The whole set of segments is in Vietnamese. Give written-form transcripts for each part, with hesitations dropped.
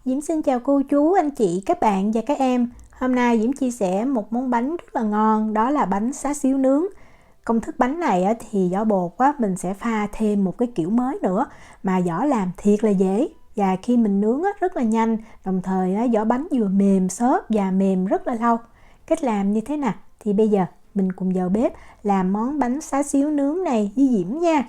Diễm xin chào cô chú, anh chị, các bạn và các em. Hôm nay Diễm chia sẻ một món bánh rất là ngon, đó là bánh xá xíu nướng. Công thức bánh này thì vỏ bột mình sẽ pha thêm một cái kiểu mới nữa mà vỏ làm thiệt là dễ. Và khi mình nướng rất là nhanh, đồng thời vỏ bánh vừa mềm xốp và mềm rất là lâu. Cách làm như thế nào? Thì bây giờ mình cùng vào bếp làm món bánh xá xíu nướng này với Diễm nha.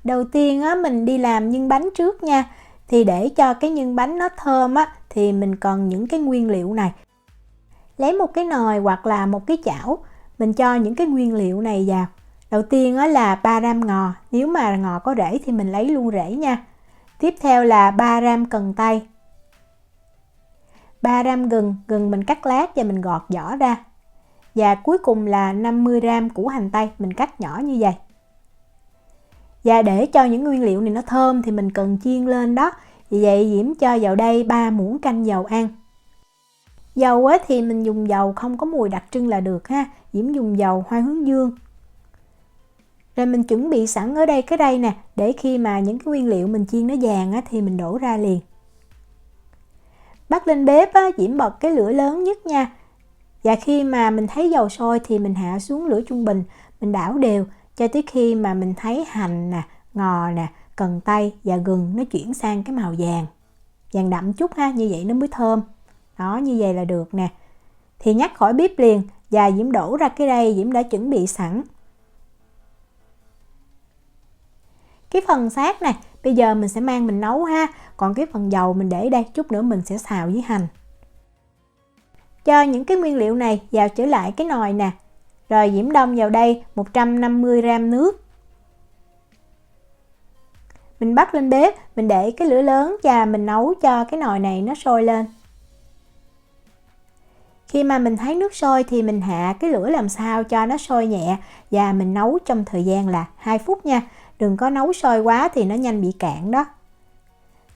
Đầu tiên mình đi làm nhân bánh trước nha. Thì để cho cái nhân bánh nó thơm thì mình cần những cái nguyên liệu này. Lấy một cái nồi hoặc là một cái chảo, mình cho những cái nguyên liệu này vào. Đầu tiên là 3 gram ngò, nếu mà ngò có rễ thì mình lấy luôn rễ nha. Tiếp theo là 3 gram cần tây, 3 gram gừng mình cắt lát và mình gọt vỏ ra. Và cuối cùng là 50 gram củ hành tây, mình cắt nhỏ như vậy. Và để cho những nguyên liệu này nó thơm thì mình cần chiên lên đó. Vì vậy Diễm cho vào đây 3 muỗng canh dầu ăn. Dầu thì mình dùng dầu không có mùi đặc trưng là được ha. Diễm dùng dầu hoa hướng dương. Rồi mình chuẩn bị sẵn ở đây cái đây nè, để khi mà những cái nguyên liệu mình chiên nó vàng thì mình đổ ra liền. Bắt lên bếp Diễm bật cái lửa lớn nhất nha. Và khi mà mình thấy dầu sôi thì mình hạ xuống lửa trung bình, mình đảo đều cho tới khi mà mình thấy hành nè, ngò nè, cần tây và gừng nó chuyển sang cái màu vàng. Vàng đậm chút ha, như vậy nó mới thơm. Đó, như vậy là được nè. Thì nhắc khỏi bếp liền và Diễm đổ ra cái đây Diễm đã chuẩn bị sẵn. Cái phần xác này bây giờ mình sẽ mang mình nấu ha. Còn cái phần dầu mình để đây, chút nữa mình sẽ xào với hành. Cho những cái nguyên liệu này vào trở lại cái nồi nè. Rồi Diễm đông vào đây 150 gram nước. Mình bắt lên bếp, mình để cái lửa lớn và mình nấu cho cái nồi này nó sôi lên. Khi mà mình thấy nước sôi thì mình hạ cái lửa làm sao cho nó sôi nhẹ và mình nấu trong thời gian là 2 phút nha. Đừng có nấu sôi quá thì nó nhanh bị cạn đó.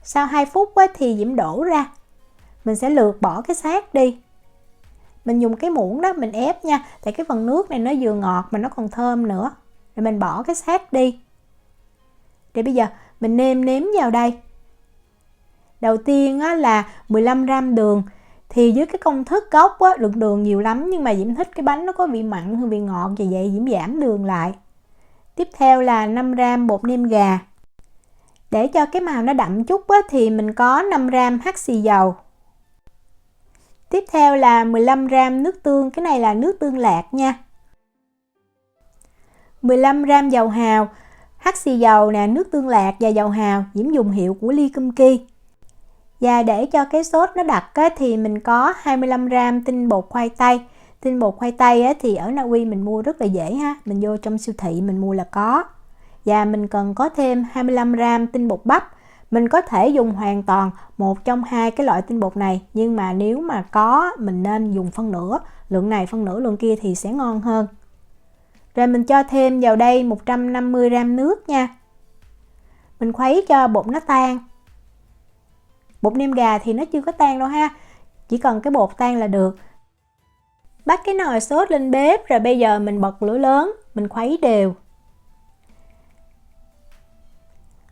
Sau 2 phút thì Diễm đổ ra. Mình sẽ lược bỏ cái xác đi. Mình dùng cái muỗng đó mình ép nha. Tại cái phần nước này nó vừa ngọt mà nó còn thơm nữa. Rồi mình bỏ cái xác đi. Thì bây giờ mình nêm vào đây. Đầu tiên là 15 gram đường. Thì dưới cái công thức gốc lượng đường nhiều lắm. Nhưng mà Diễm thích cái bánh nó có vị mặn hơn vị ngọt. Vì vậy Diễm giảm đường lại. Tiếp theo là 5 gram bột nêm gà. Để cho cái màu nó đậm chút thì mình có 5 gram hắc xì dầu. Tiếp theo là 15 gram nước tương, cái này là nước tương lạc nha. 15 gram dầu hào, hắc xì dầu nè, nước tương lạc và dầu hào, Diễm dùng hiệu của Ly Kum Ki. Và để cho cái sốt nó đặc thì mình có 25 gram tinh bột khoai tây. Tinh bột khoai tây thì ở Na Uy mình mua rất là dễ ha, mình vô trong siêu thị mình mua là có. Và mình cần có thêm 25 gram tinh bột bắp. Mình có thể dùng hoàn toàn một trong hai cái loại tinh bột này, nhưng mà nếu mà có mình nên dùng phân nửa, lượng này phân nửa lượng kia thì sẽ ngon hơn. Rồi mình cho thêm vào đây 150 gram nước nha. Mình khuấy cho bột nó tan. Bột nêm gà thì nó chưa có tan đâu ha, chỉ cần cái bột tan là được. Bắt cái nồi sốt lên bếp rồi bây giờ mình bật lửa lớn, mình khuấy đều.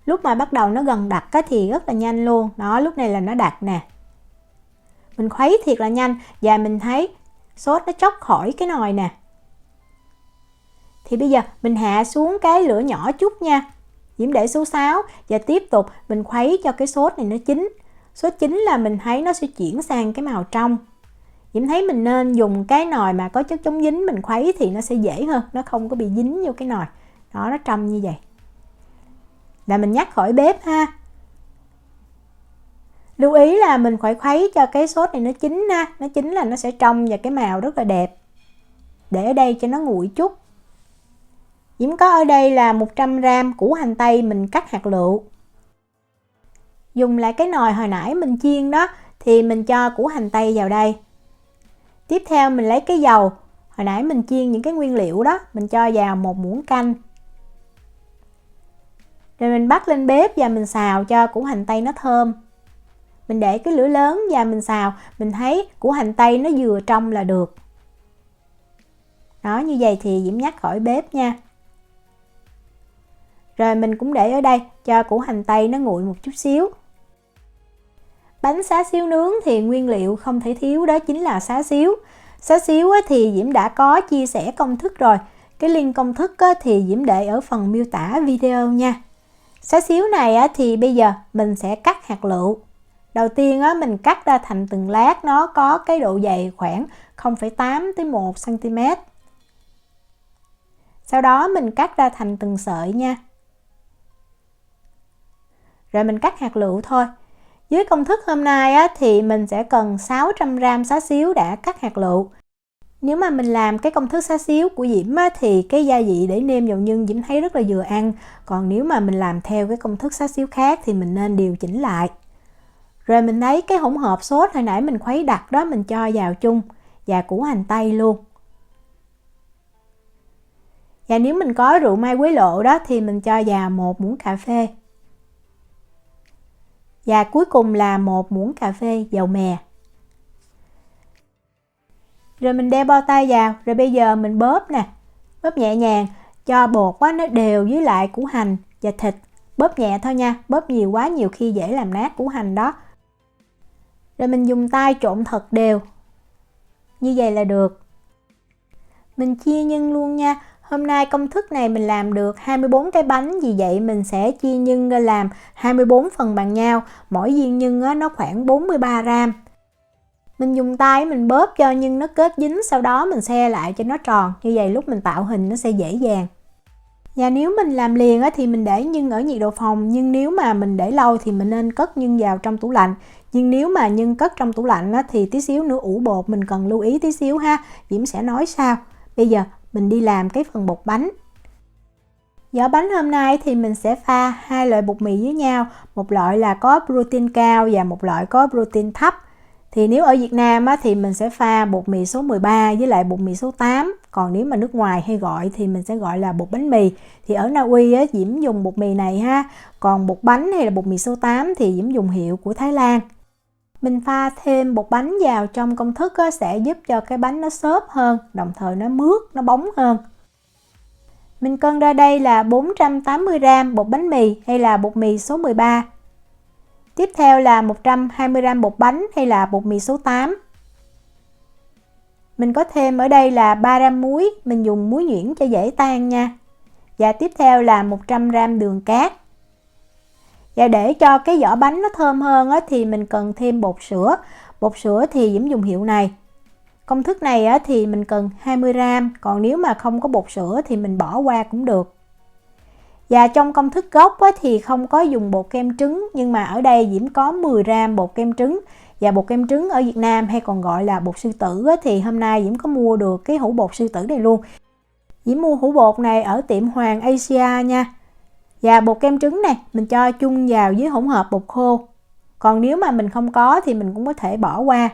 Lúc mà bắt đầu nó gần đặc thì rất là nhanh luôn. Đó, lúc này là nó đặc nè. Mình khuấy thiệt là nhanh và mình thấy sốt nó tróc khỏi cái nồi nè. Thì bây giờ mình hạ xuống cái lửa nhỏ chút nha. Diễm để số 6 và tiếp tục mình khuấy cho cái sốt này nó chín. Sốt chín là mình thấy nó sẽ chuyển sang cái màu trong. Diễm thấy mình nên dùng cái nồi mà có chất chống dính mình khuấy thì nó sẽ dễ hơn, nó không có bị dính vô cái nồi. Đó, nó trong như vậy. Là mình nhắc khỏi bếp ha. Lưu ý là mình phải khuấy cho cái sốt này nó chín ha. Nó chín là nó sẽ trong và cái màu rất là đẹp. Để ở đây cho nó nguội chút. Diễm có ở đây là 100 gram củ hành tây mình cắt hạt lựu. Dùng lại cái nồi hồi nãy mình chiên đó thì mình cho củ hành tây vào đây. Tiếp theo mình lấy cái dầu hồi nãy mình chiên những cái nguyên liệu đó, mình cho vào một muỗng canh. Rồi mình bắt lên bếp và mình xào cho củ hành tây nó thơm. Mình để cái lửa lớn và mình xào, mình thấy củ hành tây nó vừa trong là được. Đó, như vậy thì Diễm nhắc khỏi bếp nha. Rồi mình cũng để ở đây cho củ hành tây nó nguội một chút xíu. Bánh xá xíu nướng thì nguyên liệu không thể thiếu đó chính là xá xíu. Xá xíu thì Diễm đã có chia sẻ công thức rồi. Cái link công thức thì Diễm để ở phần miêu tả video nha. Xá xíu này thì bây giờ mình sẽ cắt hạt lựu. Đầu tiên mình cắt ra thành từng lát, nó có cái độ dày khoảng 0,8 tới 1 cm. Sau đó mình cắt ra thành từng sợi nha. Rồi mình cắt hạt lựu thôi. Dưới công thức hôm nay thì mình sẽ cần 600g xá xíu đã cắt hạt lựu. Nếu mà mình làm cái công thức xá xíu của Diễm thì cái gia vị để nêm dầu nhân Diễm thấy rất là vừa ăn. Còn nếu mà mình làm theo cái công thức xá xíu khác thì mình nên điều chỉnh lại. Rồi mình lấy cái hỗn hợp sốt hồi nãy mình khuấy đặc đó, mình cho vào chung và củ hành tây luôn. Và nếu mình có rượu mai quế lộ đó thì mình cho vào 1 muỗng cà phê. Và cuối cùng là 1 muỗng cà phê dầu mè. Rồi mình đeo bao tay vào, rồi bây giờ mình bóp nè. Bóp nhẹ nhàng cho bột nó đều với lại củ hành và thịt. Bóp nhẹ thôi nha, bóp nhiều quá nhiều khi dễ làm nát củ hành đó. Rồi mình dùng tay trộn thật đều. Như vậy là được. Mình chia nhân luôn nha. Hôm nay công thức này mình làm được 24 cái bánh, vì vậy mình sẽ chia nhân ra làm 24 phần bằng nhau. Mỗi viên nhân nó khoảng 43g. Mình dùng tay mình bóp cho nhân nó kết dính, sau đó mình xe lại cho nó tròn. Như vậy lúc mình tạo hình nó sẽ dễ dàng. Và nếu mình làm liền thì mình để nhân ở nhiệt độ phòng, nhưng nếu mà mình để lâu thì mình nên cất nhân vào trong tủ lạnh. Nhưng nếu mà nhân cất trong tủ lạnh thì tí xíu nữa ủ bột mình cần lưu ý tí xíu ha. Diễm sẽ nói sau. Bây giờ mình đi làm cái phần bột bánh. Giỏ bánh hôm nay thì mình sẽ pha 2 loại bột mì với nhau. Một loại là có protein cao và một loại có protein thấp. Thì nếu ở Việt Nam thì mình sẽ pha bột mì số 13 với lại bột mì số 8. Còn nếu mà nước ngoài hay gọi thì mình sẽ gọi là bột bánh mì. Thì ở Na Uy Diễm dùng bột mì này ha. Còn bột bánh hay là bột mì số 8 thì Diễm dùng hiệu của Thái Lan. Mình pha thêm bột bánh vào trong công thức sẽ giúp cho cái bánh nó xốp hơn, đồng thời nó mướt, nó bóng hơn. Mình cân ra đây là 480g bột bánh mì hay là bột mì số 13. Tiếp theo là 120g bột bánh hay là bột mì số 8. Mình có thêm ở đây là 3g muối, mình dùng muối nhuyễn cho dễ tan nha. Và tiếp theo là 100g đường cát. Và để cho cái vỏ bánh nó thơm hơn thì mình cần thêm bột sữa. Bột sữa thì Diễm dùng hiệu này. Công thức này thì mình cần 20g, còn nếu mà không có bột sữa thì mình bỏ qua cũng được. Và trong công thức gốc thì không có dùng bột kem trứng, nhưng mà ở đây Diễm có 10g bột kem trứng. Và bột kem trứng ở Việt Nam hay còn gọi là bột sư tử thì hôm nay Diễm có mua được cái hũ bột sư tử này luôn. Diễm mua hũ bột này ở tiệm Hoàng Asia nha. Và bột kem trứng này mình cho chung vào với hỗn hợp bột khô. Còn nếu mà mình không có thì mình cũng có thể bỏ qua.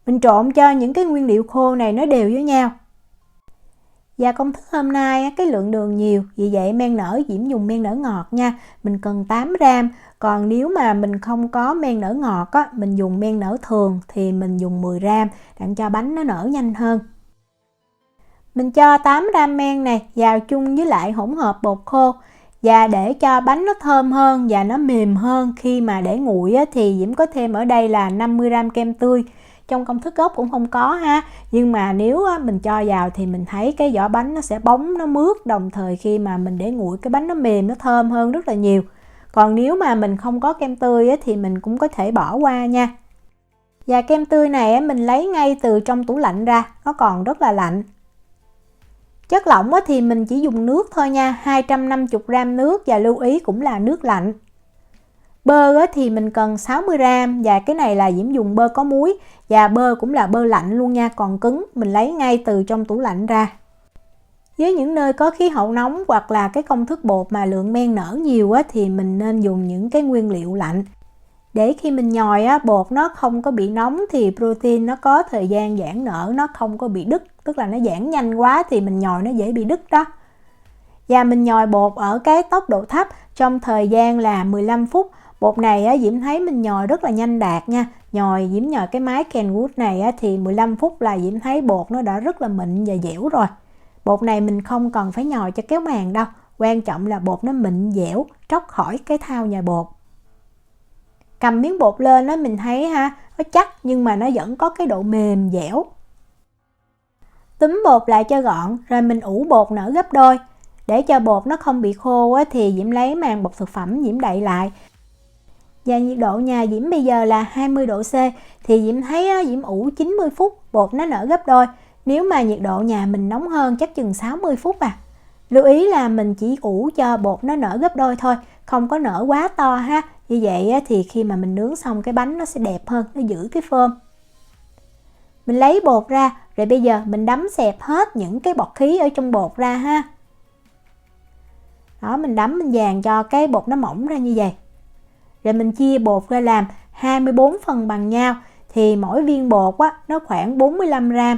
Mình trộn cho những cái nguyên liệu khô này nó đều với nhau. Và công thức hôm nay cái lượng đường nhiều, vì vậy men nở Diễm dùng men nở ngọt nha. Mình cần 8g. Còn nếu mà mình không có men nở ngọt mình dùng men nở thường thì mình dùng 10g để cho bánh nó nở nhanh hơn. Mình cho 8g men này vào chung với lại hỗn hợp bột khô. Và để cho bánh nó thơm hơn và nó mềm hơn khi mà để nguội thì Diễm có thêm ở đây là 50g kem tươi. Trong công thức gốc cũng không có ha. Nhưng mà nếu mình cho vào thì mình thấy cái vỏ bánh nó sẽ bóng, nó mướt. Đồng thời khi mà mình để nguội cái bánh nó mềm, nó thơm hơn rất là nhiều. Còn nếu mà mình không có kem tươi thì mình cũng có thể bỏ qua nha. Và kem tươi này mình lấy ngay từ trong tủ lạnh ra, nó còn rất là lạnh. Chất lỏng thì mình chỉ dùng nước thôi nha, 250g nước và lưu ý cũng là nước lạnh. Bơ thì mình cần 60g và cái này là Diễm dùng bơ có muối và bơ cũng là bơ lạnh luôn nha, còn cứng mình lấy ngay từ trong tủ lạnh ra. Với những nơi có khí hậu nóng hoặc là cái công thức bột mà lượng men nở nhiều thì mình nên dùng những cái nguyên liệu lạnh. Để khi mình nhồi bột nó không có bị nóng thì protein nó có thời gian giãn nở, nó không có bị đứt, tức là nó giãn nhanh quá thì mình nhồi nó dễ bị đứt đó. Và mình nhồi bột ở cái tốc độ thấp trong thời gian là 15 phút. Bột này Diễm thấy mình nhồi rất là nhanh đạt nha. Diễm nhồi cái máy Kenwood này thì 15 phút là Diễm thấy bột nó đã rất là mịn và dẻo rồi. Bột này mình không cần phải nhồi cho kéo màng đâu, quan trọng là bột nó mịn dẻo, tróc khỏi cái thau nhồi bột. Cầm miếng bột lên đó mình thấy ha, nó chắc nhưng mà nó vẫn có cái độ mềm dẻo. Túm bột lại cho gọn rồi mình ủ bột nở gấp đôi. Để cho bột nó không bị khô á, thì Diễm lấy màng bọc thực phẩm Diễm đậy lại. Và nhiệt độ nhà Diễm bây giờ là 20 độ C thì Diễm thấy á, Diễm ủ 90 phút bột nó nở gấp đôi. Nếu mà nhiệt độ nhà mình nóng hơn chắc chừng 60 phút à. Lưu ý là mình chỉ ủ cho bột nó nở gấp đôi thôi, không có nở quá to ha. Như vậy á, thì khi mà mình nướng xong cái bánh nó sẽ đẹp hơn, nó giữ cái phơm. Mình lấy bột ra rồi bây giờ mình đấm xẹp hết những cái bọt khí ở trong bột ra ha. Đó, mình đấm mình dàn cho cái bột nó mỏng ra như vậy. Rồi mình chia bột ra làm 24 phần bằng nhau thì mỗi viên bột á, nó khoảng 45 gram.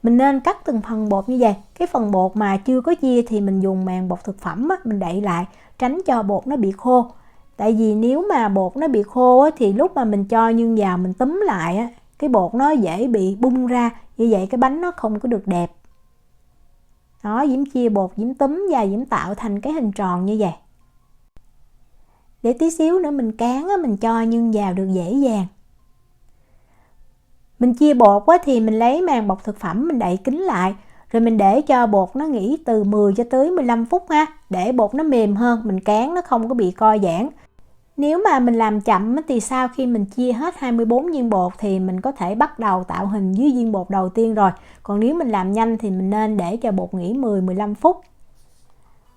Mình nên cắt từng phần bột như vậy. Cái phần bột mà chưa có chia thì mình dùng màng bọc thực phẩm á, mình đậy lại tránh cho bột nó bị khô. Tại vì nếu mà bột nó bị khô á, thì lúc mà mình cho nhân vào mình túm lại á, cái bột nó dễ bị bung ra. Như vậy cái bánh nó không có được đẹp. Đó, Diễm chia bột, Diễm túm và Diễm tạo thành cái hình tròn như vậy. Để tí xíu nữa mình cán á, mình cho nhân vào được dễ dàng. Mình chia bột á, thì mình lấy màng bọc thực phẩm mình đậy kín lại. Rồi mình để cho bột nó nghỉ từ 10 cho tới 15 phút ha. Để bột nó mềm hơn, mình cán nó không có bị co giãn. Nếu mà mình làm chậm thì sau khi mình chia hết 24 viên bột thì mình có thể bắt đầu tạo hình dưới viên bột đầu tiên rồi. Còn nếu mình làm nhanh thì mình nên để cho bột nghỉ 10-15 phút.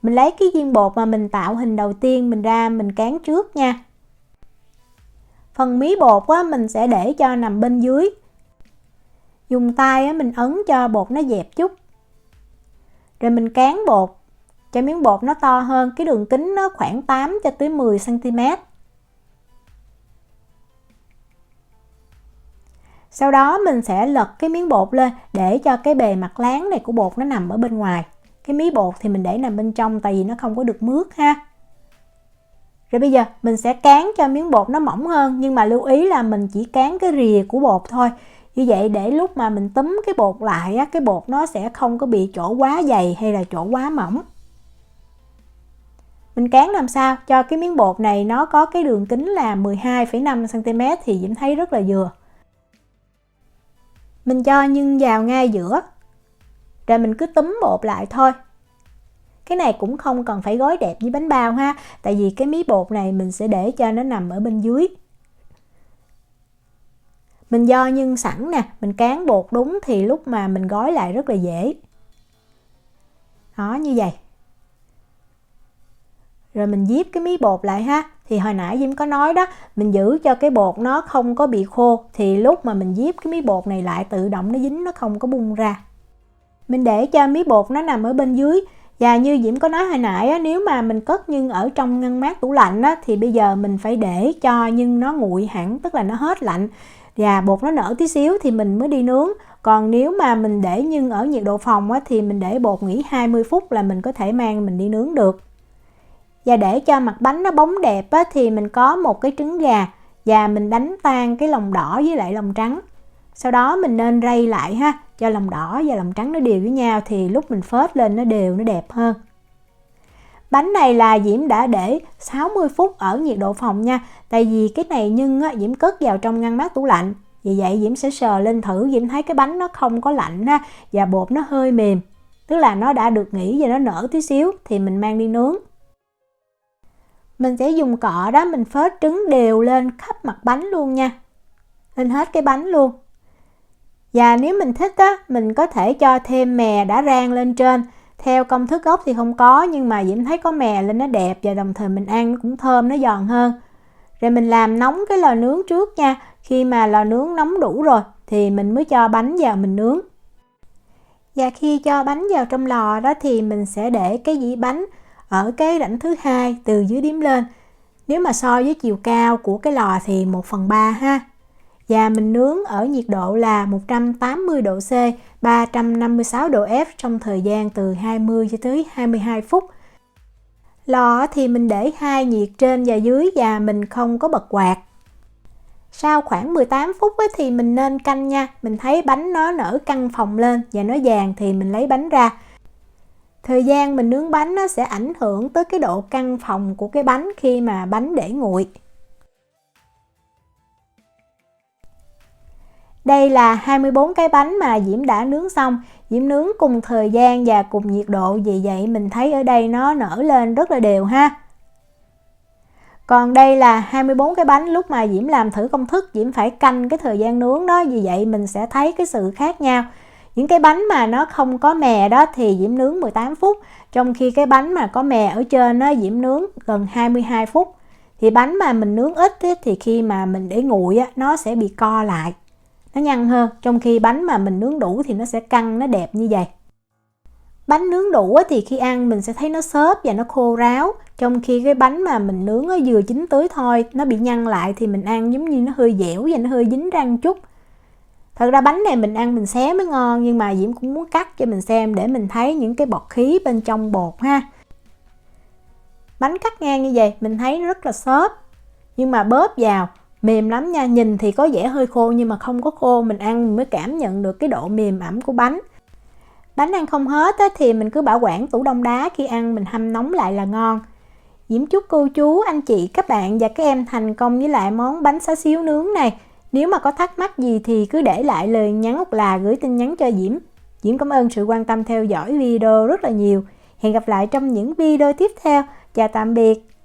Mình lấy cái viên bột mà mình tạo hình đầu tiên mình ra mình cán trước nha. Phần mí bột á, mình sẽ để cho nằm bên dưới. Dùng tay á, mình ấn cho bột nó dẹp chút. Rồi mình cán bột cho miếng bột nó to hơn, cái đường kính nó khoảng 8 cho tới 10 cm. Sau đó mình sẽ lật cái miếng bột lên để cho cái bề mặt láng này của bột nó nằm ở bên ngoài. Cái mí bột thì mình để nằm bên trong tại vì nó không có được mướt ha. Rồi bây giờ mình sẽ cán cho miếng bột nó mỏng hơn, nhưng mà lưu ý là mình chỉ cán cái rìa của bột thôi. Như vậy để lúc mà mình túm cái bột lại á, cái bột nó sẽ không có bị chỗ quá dày hay là chỗ quá mỏng. Mình cán làm sao cho cái miếng bột này nó có cái đường kính là 12,5 cm thì Diễm thấy rất là vừa. Mình cho nhân vào ngay giữa. Rồi mình cứ túm bột lại thôi. Cái này cũng không cần phải gói đẹp như bánh bao ha. Tại vì cái mí bột này mình sẽ để cho nó nằm ở bên dưới. Mình do nhân sẵn nè, mình cán bột đúng thì lúc mà mình gói lại rất là dễ. Đó, như vậy. Rồi mình díp cái mí bột lại ha. Thì hồi nãy Diễm có nói đó, mình giữ cho cái bột nó không có bị khô. Thì lúc mà mình díp cái mí bột này lại tự động nó dính, nó không có bung ra. Mình để cho mí bột nó nằm ở bên dưới. Và như Diễm có nói hồi nãy á, nếu mà mình cất nhân ở trong ngăn mát tủ lạnh á, thì bây giờ mình phải để cho nhân nó nguội hẳn, tức là nó hết lạnh. Và bột nó nở tí xíu thì mình mới đi nướng. Còn nếu mà mình để nhân ở nhiệt độ phòng á, thì mình để bột nghỉ 20 phút là mình có thể mang mình đi nướng được. Và để cho mặt bánh nó bóng đẹp á, thì mình có một cái trứng gà và mình đánh tan cái lòng đỏ với lại lòng trắng. Sau đó mình nên rây lại ha, cho lòng đỏ và lòng trắng nó đều với nhau thì lúc mình phết lên nó đều, nó đẹp hơn. Bánh này là Diễm đã để 60 phút ở nhiệt độ phòng nha. Tại vì cái này nhân á, Diễm cất vào trong ngăn mát tủ lạnh. Vì vậy Diễm sẽ sờ lên thử, Diễm thấy cái bánh nó không có lạnh ha, và bột nó hơi mềm. Tức là nó đã được nghỉ và nó nở tí xíu thì mình mang đi nướng. Mình sẽ dùng cọ đó, mình phết trứng đều lên khắp mặt bánh luôn nha. Lên hết cái bánh luôn. Và nếu mình thích á, mình có thể cho thêm mè đã rang lên trên. Theo công thức gốc thì không có, nhưng mà Diễm thấy có mè lên nó đẹp và đồng thời mình ăn nó cũng thơm, nó giòn hơn. Rồi mình làm nóng cái lò nướng trước nha. Khi mà lò nướng nóng đủ rồi thì mình mới cho bánh vào mình nướng. Và khi cho bánh vào trong lò đó thì mình sẽ để cái dĩa bánh ở cái rãnh thứ hai từ dưới đếm lên. Nếu mà so với chiều cao của cái lò thì 1/3 ha. Và mình nướng ở nhiệt độ là 180 độ C, 356 độ F trong thời gian từ 20 cho tới 22 phút. Lò thì mình để hai nhiệt trên và dưới và mình không có bật quạt. Sau khoảng 18 phút thì mình nên canh nha. Mình thấy bánh nó nở căng phồng lên và nó vàng thì mình lấy bánh ra. Thời gian mình nướng bánh nó sẽ ảnh hưởng tới cái độ căng phồng của cái bánh khi mà bánh để nguội. Đây là 24 cái bánh mà Diễm đã nướng xong. Diễm nướng cùng thời gian và cùng nhiệt độ, vì vậy mình thấy ở đây nó nở lên rất là đều ha. Còn đây là 24 cái bánh lúc mà Diễm làm thử công thức, Diễm phải canh cái thời gian nướng đó, vì vậy mình sẽ thấy cái sự khác nhau. Những cái bánh mà nó không có mè đó thì Diễm nướng 18 phút, trong khi cái bánh mà có mè ở trên đó Diễm nướng gần 22 phút. Thì bánh mà mình nướng ít thì khi mà mình để nguội nó sẽ bị co lại, nó nhăn hơn, trong khi bánh mà mình nướng đủ thì nó sẽ căng, nó đẹp như vậy. Bánh nướng đủ thì khi ăn mình sẽ thấy nó xốp và nó khô ráo, trong khi cái bánh mà mình nướng nó vừa chín tới thôi, nó bị nhăn lại thì mình ăn giống như nó hơi dẻo và nó hơi dính răng chút. Thật ra bánh này mình ăn mình xé mới ngon, nhưng mà Diễm cũng muốn cắt cho mình xem để mình thấy những cái bọt khí bên trong bột ha. Bánh cắt ngang như vậy mình thấy nó rất là xốp, nhưng mà bóp vào mềm lắm nha. Nhìn thì có vẻ hơi khô nhưng mà không có khô, mình ăn mình mới cảm nhận được cái độ mềm ẩm của bánh. Bánh ăn không hết thì mình cứ bảo quản tủ đông đá, khi ăn mình hâm nóng lại là ngon. Diễm chúc cô chú, anh chị, các bạn và các em thành công với lại món bánh xá xíu nướng này. Nếu mà có thắc mắc gì thì cứ để lại lời nhắn hoặc là gửi tin nhắn cho Diễm. Diễm cảm ơn sự quan tâm theo dõi video rất là nhiều. Hẹn gặp lại trong những video tiếp theo. Chào tạm biệt.